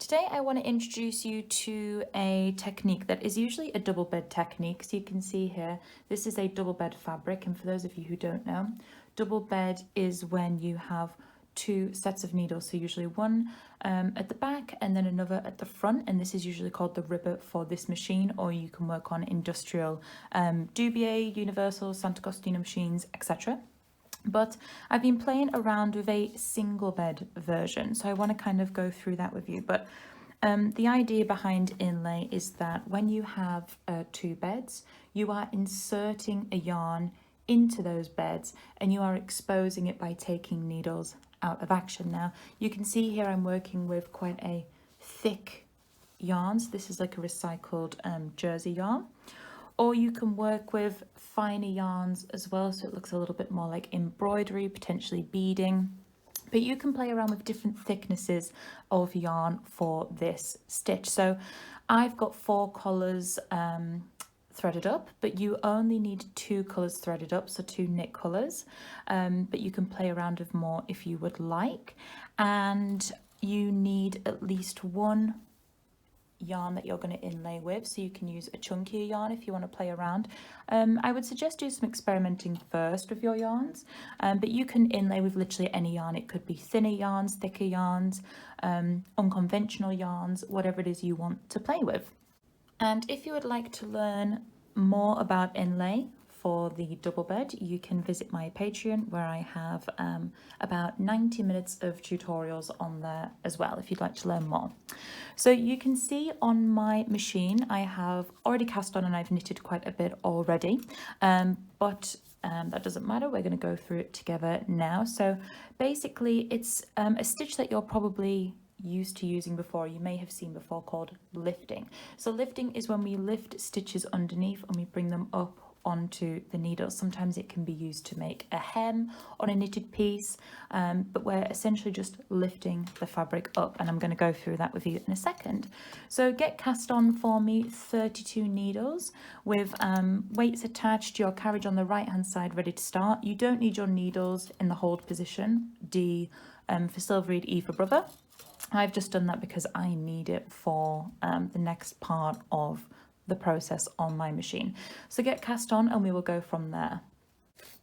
Today I want to introduce you to a technique that is usually a double bed technique. So you can see here, this is a double bed fabric, and for those of you who don't know, double bed is when you have two sets of needles, so usually one at the back and then another at the front, and this is usually called the ribber for this machine, or you can work on industrial Dubier, Universal, Sant'Agostino machines, etc. But I've been playing around with a single bed version, so I want to kind of go through that with you. But the idea behind inlay is that when you have two beds, you are inserting a yarn into those beds and you are exposing it by taking needles out of action. Now you can see here I'm working with quite a thick yarn, so this is like a recycled jersey yarn. Or you can work with finer yarns as well, so it looks a little bit more like embroidery, potentially beading. But you can play around with different thicknesses of yarn for this stitch. So I've got 4 colours threaded up, but you only need 2 colours threaded up, so 2 knit colours. But you can play around with more if you would like. And you need at least 1 yarn that you're going to inlay with, so you can use a chunkier yarn if you want to play around. I would suggest do some experimenting first with your yarns, but you can inlay with literally any yarn. It could be thinner yarns, thicker yarns, unconventional yarns, whatever it is you want to play with. And if you would like to learn more about inlay for the double bed, you can visit my Patreon, where I have about 90 minutes of tutorials on there as well, if you'd like to learn more. So you can see on my machine I have already cast on and I've knitted quite a bit already, but that doesn't matter. We're going to go through it together now. So basically it's a stitch that you're probably used to using before, you may have seen before, called lifting. So lifting is when we lift stitches underneath and we bring them up onto the needles. Sometimes it can be used to make a hem on a knitted piece, but we're essentially just lifting the fabric up, and I'm going to go through that with you in a second. So get cast on for me 32 needles with weights attached to your carriage on the right hand side, ready to start. You don't need your needles in the hold position, D for silver reed, E for brother. I've just done that because I need it for the next part of the process on my machine. So get cast on and we will go from there.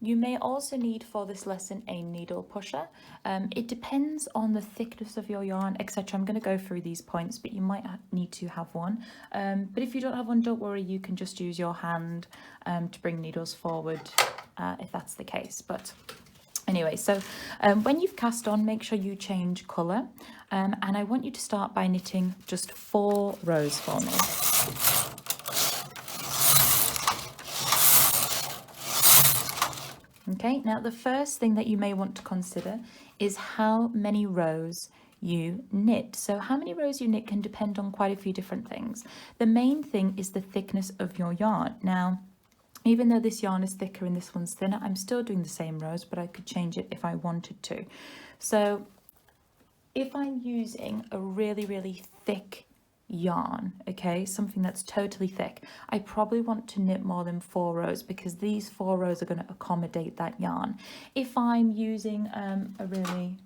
You may also need for this lesson a needle pusher. It depends on the thickness of your yarn, etc. I'm going to go through these points, but you might need to have one. But if you don't have one, don't worry, you can just use your hand to bring needles forward if that's the case. But anyway, so when you've cast on, make sure you change colour, and I want you to start by knitting just 4 rows for me. Okay, now the first thing that you may want to consider is how many rows you knit. So how many rows you knit can depend on quite a few different things. The main thing is the thickness of your yarn. Now, even though this yarn is thicker and this one's thinner, I'm still doing the same rows, but I could change it if I wanted to. So if I'm using a really, really thick yarn, okay, something that's totally thick, I probably want to knit more than 4 rows, because these 4 rows are going to accommodate that yarn. If I'm using a really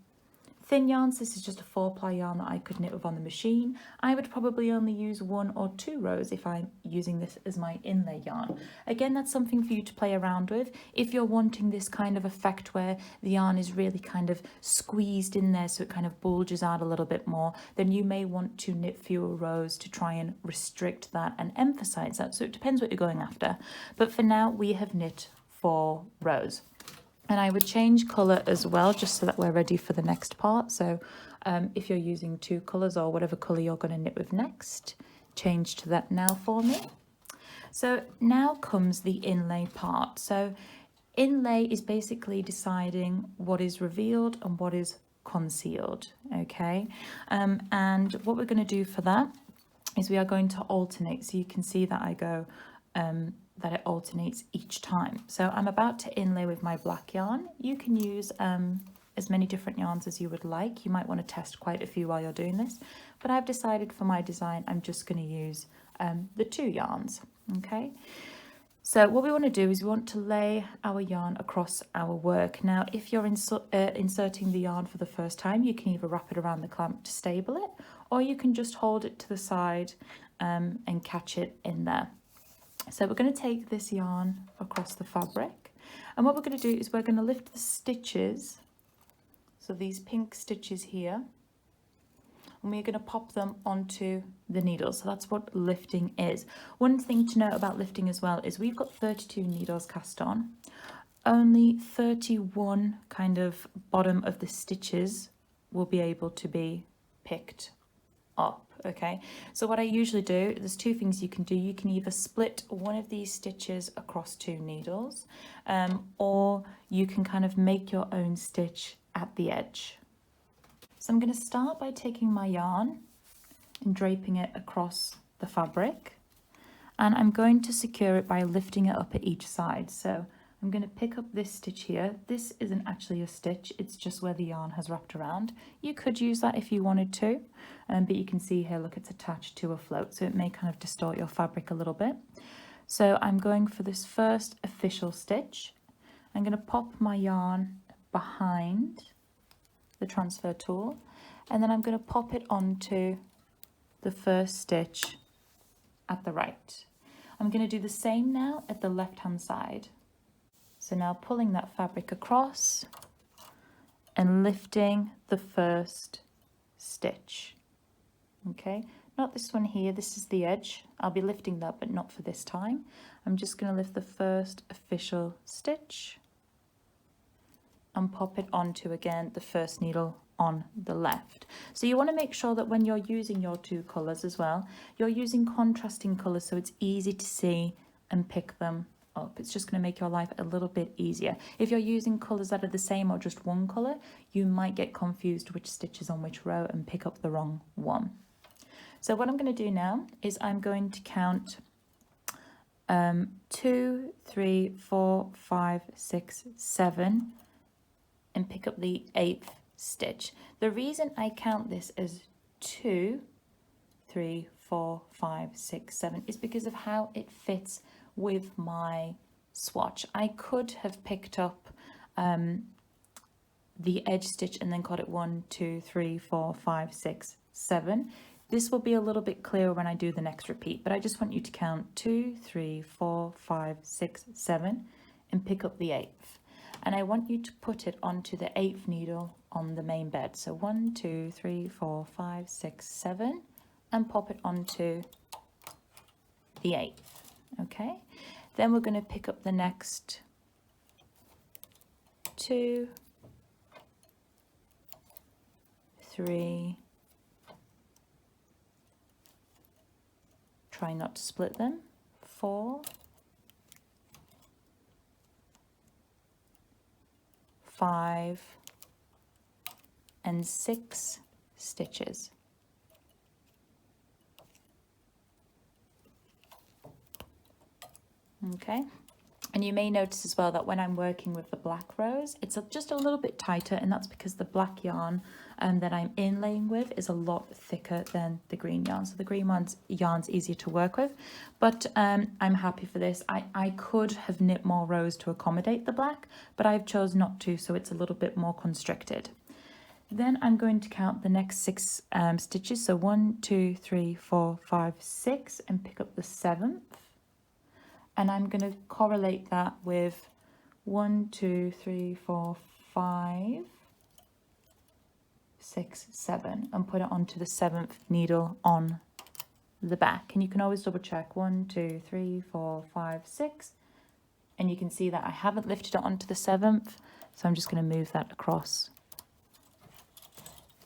thin yarns, this is just a 4-ply yarn that I could knit with on the machine, I would probably only use 1 or 2 rows if I'm using this as my inlay yarn. Again, that's something for you to play around with. If you're wanting this kind of effect where the yarn is really kind of squeezed in there so it kind of bulges out a little bit more, then you may want to knit fewer rows to try and restrict that and emphasize that. So it depends what you're going after. But for now, we have knit 4 rows. And I would change colour as well, just so that we're ready for the next part. So if you're using 2 colours or whatever colour you're going to knit with next, change to that now for me. So now comes the inlay part. So inlay is basically deciding what is revealed and what is concealed, okay? And what we're going to do for that is we are going to alternate. So you can see that I go that it alternates each time. So I'm about to inlay with my black yarn. You can use as many different yarns as you would like. You might want to test quite a few while you're doing this, but I've decided for my design I'm just going to use the 2 yarns. Okay, so what we want to do is we want to lay our yarn across our work. Now if you're inserting the yarn for the first time, you can either wrap it around the clamp to stable it, or you can just hold it to the side and catch it in there. So we're going to take this yarn across the fabric, and what we're going to do is we're going to lift the stitches, so these pink stitches here, and we're going to pop them onto the needles. So that's what lifting is. One thing to note about lifting as well is we've got 32 needles cast on. Only 31 kind of bottom of the stitches will be able to be picked up. Okay, so what I usually do, there's two things you can do. You can either split one of these stitches across two needles, or you can kind of make your own stitch at the edge. So I'm going to start by taking my yarn and draping it across the fabric, and I'm going to secure it by lifting it up at each side. So I'm going to pick up this stitch here. This isn't actually a stitch, it's just where the yarn has wrapped around. You could use that if you wanted to, but you can see here, look, it's attached to a float, so it may kind of distort your fabric a little bit. So I'm going for this first official stitch. I'm going to pop my yarn behind the transfer tool, and then I'm going to pop it onto the first stitch at the right. I'm going to do the same now at the left hand side. So now pulling that fabric across and lifting the first stitch. Okay, not this one here, this is the edge. I'll be lifting that, but not for this time. I'm just going to lift the first official stitch and pop it onto, again, the first needle on the left. So you want to make sure that when you're using your two colours as well, you're using contrasting colours so it's easy to see and pick them up. It's just going to make your life a little bit easier. If you're using colours that are the same or just one colour, you might get confused which stitch is on which row and pick up the wrong one. So what I'm going to do now is I'm going to count 2, 3, 4, 5, 6, 7 and pick up the 8th stitch. The reason I count this as 2, 3, 4, 5, 6, 7 is because of how it fits with my swatch. I could have picked up the edge stitch and then got it 1, 2, 3, 4, 5, 6, 7. This will be a little bit clearer when I do the next repeat, but I just want you to count 2, 3, 4, 5, 6, 7 and pick up the 8th. And I want you to put it onto the 8th needle on the main bed. So 1, 2, 3, 4, 5, 6, 7 and pop it onto the 8th. Okay, then we're going to pick up the next 2, 3, try not to split them, 4, 5 and 6 stitches. Okay, and you may notice as well that when I'm working with the black rows, it's just a little bit tighter, and that's because the black yarn that I'm inlaying with is a lot thicker than the green yarn. So the green yarn's easier to work with, but I'm happy for this. I could have knit more rows to accommodate the black, but I've chosen not to, so it's a little bit more constricted. Then I'm going to count the next 6 stitches, so 1, 2, 3, 4, 5, 6, and pick up the 7th. And I'm going to correlate that with 1, 2, 3, 4, 5, 6, 7 and put it onto the 7th needle on the back. And you can always double check 1, 2, 3, 4, 5, 6. And you can see that I haven't lifted it onto the 7th. So I'm just going to move that across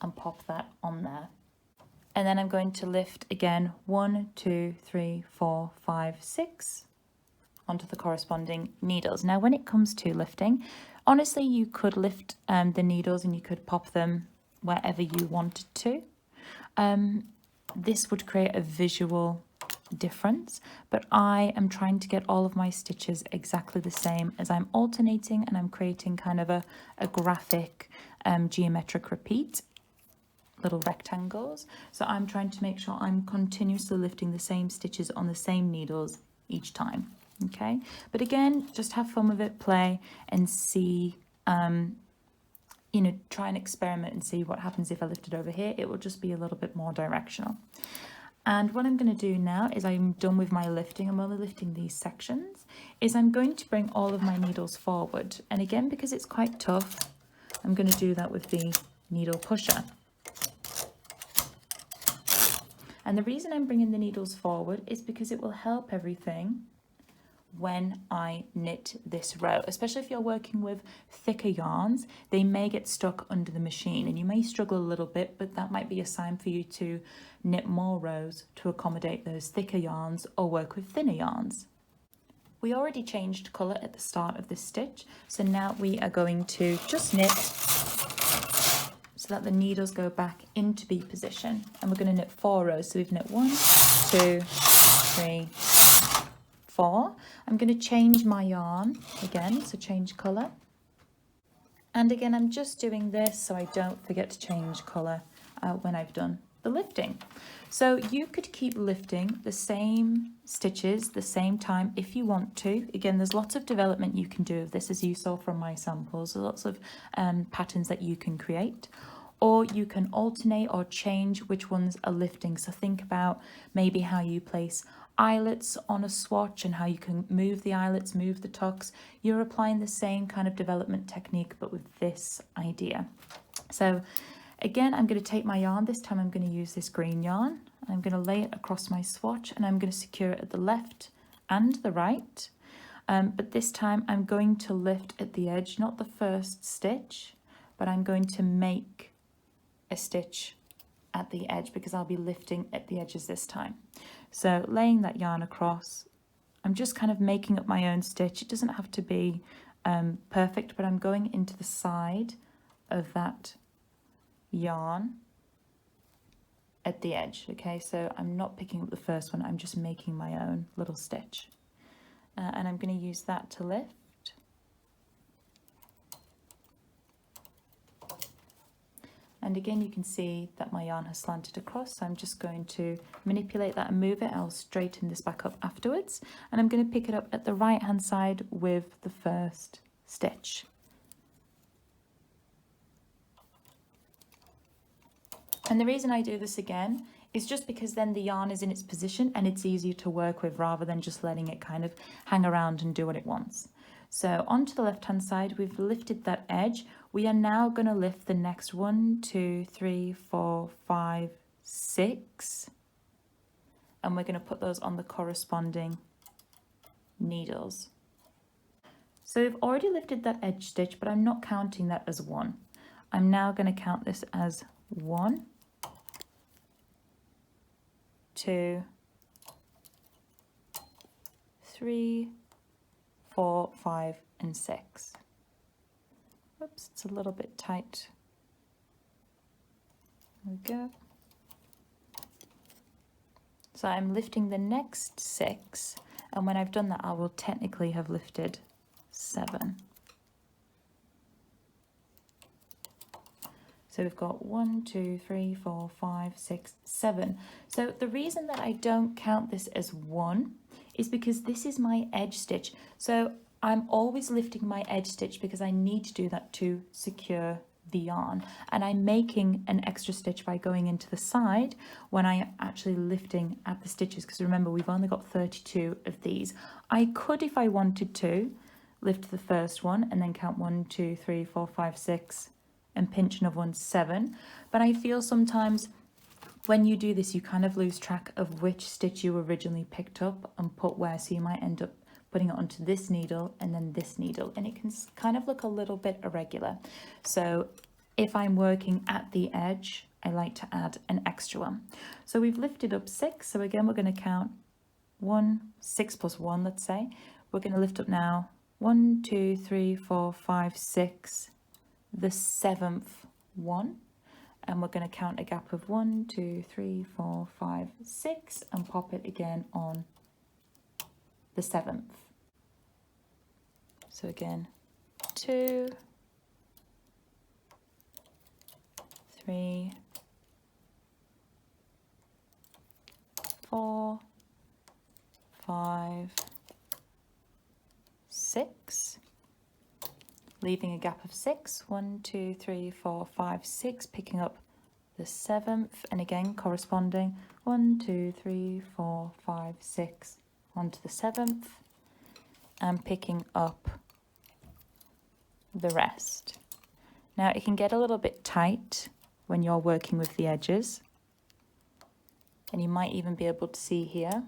and pop that on there. And then I'm going to lift again 1, 2, 3, 4, 5, 6. Onto the corresponding needles. Now when it comes to lifting, honestly you could lift the needles and you could pop them wherever you wanted to. This would create a visual difference, but I am trying to get all of my stitches exactly the same as I'm alternating, and I'm creating kind of a graphic geometric repeat, little rectangles. So I'm trying to make sure I'm continuously lifting the same stitches on the same needles each time. Okay, but again, just have fun with it, play and see you know, try and experiment and see what happens if I lift it over here. It will just be a little bit more directional. And what I'm going to do now is I'm done with my lifting. I'm only lifting these sections. Is I'm going to bring all of my needles forward. And again, because it's quite tough, I'm going to do that with the needle pusher. And the reason I'm bringing the needles forward is because it will help everything when I knit this row, especially if you're working with thicker yarns. They may get stuck under the machine and you may struggle a little bit, but that might be a sign for you to knit more rows to accommodate those thicker yarns or work with thinner yarns. We already changed colour at the start of this stitch, so now we are going to just knit so that the needles go back into B position, and we're going to knit 4 rows. So we've knit 1, 2, 3, 4. I'm going to change my yarn again, so change colour. And again, I'm just doing this so I don't forget to change colour when I've done the lifting. So you could keep lifting the same stitches the same time if you want to. Again, there's lots of development you can do of this, as you saw from my samples. There's lots of patterns that you can create. Or you can alternate or change which ones are lifting. So think about maybe how you place eyelets on a swatch and how you can move the eyelets, move the tucks. You're applying the same kind of development technique, but with this idea. So again, I'm going to take my yarn. This time I'm going to use this green yarn. I'm going to lay it across my swatch and I'm going to secure it at the left and the right. But this time I'm going to lift at the edge, not the first stitch, but I'm going to make a stitch at the edge because I'll be lifting at the edges this time. So laying that yarn across, I'm just kind of making up my own stitch. It doesn't have to be perfect, but I'm going into the side of that yarn at the edge. Okay, so I'm not picking up the first one, I'm just making my own little stitch. And I'm going to use that to lift. And again, you can see that my yarn has slanted across, so I'm just going to manipulate that and move it. I'll straighten this back up afterwards. And I'm going to pick it up at the right hand side with the first stitch. And the reason I do this again is just because then the yarn is in its position and it's easier to work with rather than just letting it kind of hang around and do what it wants. So onto the left hand side, we've lifted that edge. We are now going to lift the next 1, 2, 3, 4, 5, 6, and we're going to put those on the corresponding needles. So we've already lifted that edge stitch, but I'm not counting that as 1. I'm now going to count this as 1, 2, 3, 4, 5, and 6. Oops, it's a little bit tight. There we go. So I'm lifting the next 6, and when I've done that, I will technically have lifted 7. So we've got 1, 2, 3, 4, 5, 6, 7. So the reason that I don't count this as 1 is because this is my edge stitch. So I'm always lifting my edge stitch because I need to do that to secure the yarn. And I'm making an extra stitch by going into the side when I am actually lifting at the stitches, because remember, we've only got 32 of these. I could, if I wanted to, lift the first one and then count 1, 2, 3, 4, 5, 6 and pinch another one, 7. But I feel sometimes when you do this, you kind of lose track of which stitch you originally picked up and put where, so you might end up putting it onto this needle and then this needle, and it can kind of look a little bit irregular. So if I'm working at the edge, I like to add an extra one. So we've lifted up 6, so again we're going to count 6 plus 1, let's say. We're going to lift up now 1, 2, 3, 4, 5, 6, the 7th one, and we're going to count a gap of 1, 2, 3, 4, 5, 6 and pop it again on the 7th. So again, 2, 3, 4, 5, 6, leaving a gap of 6. 1, 2, 3, 4, 5, 6, picking up the 7th, and again corresponding 1, 2, 3, 4, 5, 6 onto the 7th, and picking up the rest. Now it can get a little bit tight when you're working with the edges, and you might even be able to see here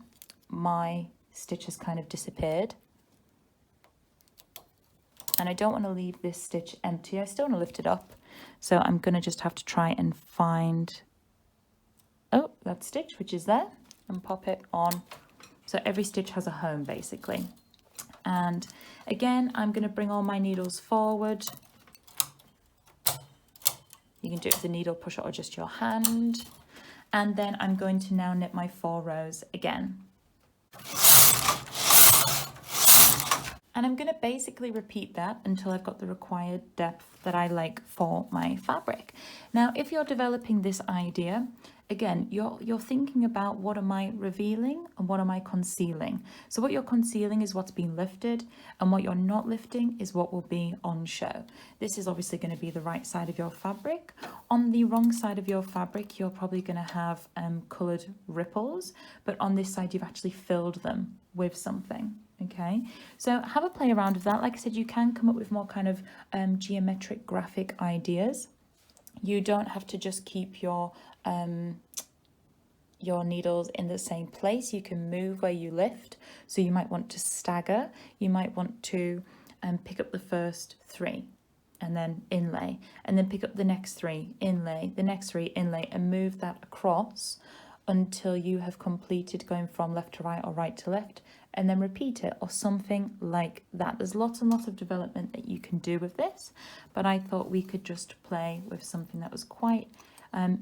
my stitch has kind of disappeared, and I don't want to leave this stitch empty. I still want to lift it up, so I'm going to just have to try and find that stitch which is there and pop it on. So every stitch has a home basically. And again, I'm going to bring all my needles forward. You can do it with a needle pusher or just your hand. And then I'm going to now knit my 4 rows again. And I'm going to basically repeat that until I've got the required depth that I like for my fabric. Now, if you're developing this idea, again, you're thinking about what am I revealing and what am I concealing. So what you're concealing is what's been lifted, and what you're not lifting is what will be on show. This is obviously going to be the right side of your fabric. On the wrong side of your fabric, you're probably going to have coloured ripples, but on this side, you've actually filled them with something. Okay, so have a play around with that. Like I said, you can come up with more kind of geometric graphic ideas. You don't have to just keep your needles in the same place. You can move where you lift. So you might want to stagger. You might want to pick up the first 3 and then inlay, and then pick up the next 3, inlay, the next 3, inlay, and move that across until you have completed going from left to right or right to left, and then repeat it, or something like that. There's lots and lots of development that you can do with this, but I thought we could just play with something that was quite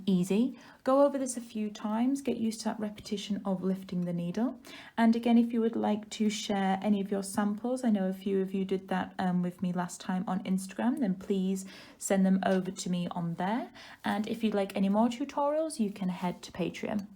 easy. Go over this a few times, get used to that repetition of lifting the needle. And again, if you would like to share any of your samples, I know a few of you did that with me last time on Instagram, then please send them over to me on there. And if you'd like any more tutorials, you can head to Patreon.